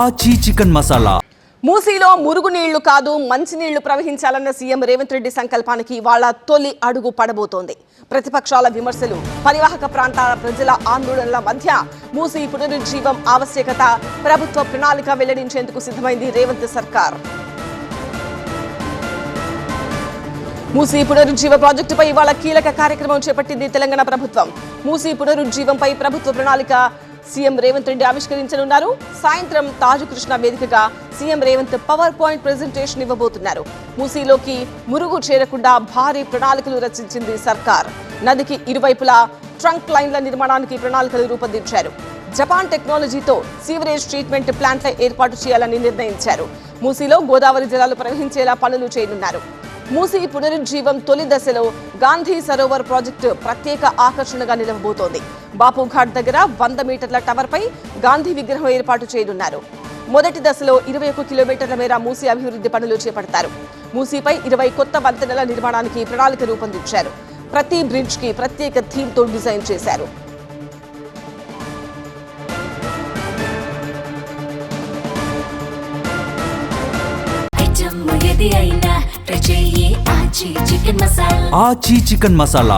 ఆచి చికెన్ మసాలా. మూసీలో మురుగునీళ్లు కాదు మంచినీళ్లు ప్రవహించాలన్న సీఎం రేవంత్ రెడ్డి సంకల్పానికి ఇవాళ తొలి అడుగు పడబోతోంది. ప్రతిపక్షాల విమర్శలు, పరివాహక ప్రాంతాల ప్రజల ఆందోళనల మధ్య మూసీ పునరుజ్జీవం ఆవశ్యకత, ప్రభుత్వ ప్రణాళిక వెల్లడించేందుకు సిద్ధమైంది రేవంత్ సర్కార్. మూసీ పునరుజ్జీవ ప్రాజెక్టుపై ఇవాళ కీలక కార్యక్రమం చేపట్టింది తెలంగాణ ప్రభుత్వం. మూసీ పునరుజ్జీవంపై ప్రభుత్వ ప్రణాళిక సీఎం రేవంత్ రెడ్డి ఆవిష్కరించనున్నారు. సాయంత్రం తాజు కృష్ణ వేదికగా CM Revanth power point presentation ఇవ్వబోతున్నారు. మూసీలోకి మురుగు చేరకుండా భారీ ప్రణాళికలు రచించింది సర్కార్. నదికి ఇరువైపులా ట్రంక్ లైన్ల నిర్మాణానికి ప్రణాళికలు రూపొందించారు. జపాన్ టెక్నాలజీతో సీవరేజ్ ట్రీట్మెంట్ ప్లాంట్ల ఏర్పాటు చేయాలని నిర్ణయించారు. మూసీలో గోదావరి జలాలు ప్రవహించేలా పనులు చేయనున్నారు. మూసీ పునరుజ్జీవం తొలి దశలో గాంధీ సరోవర్ ప్రాజెక్టు ప్రత్యేక ఆకర్షణగా నిలవబోతోంది. బాపుఘాట్ దగ్గర 100 మీటర్ల టవర్ పై గాంధీ విగ్రహం ఏర్పాటు చేయనున్నారు. మొదటి దశలో 21 కిలోమీటర్ల మేర మూసీ అభివృద్ధి పనులు చేపడతారు. మూసీపై 20 కొత్త వంతెనల నిర్మాణానికి ప్రణాళిక రూపొందించారు. ప్రతి బ్రిడ్జ్ కి ప్రత్యేక థీమ్ తో డిజైన్ చేశారు. ఆచి చికెన్ మసాలా.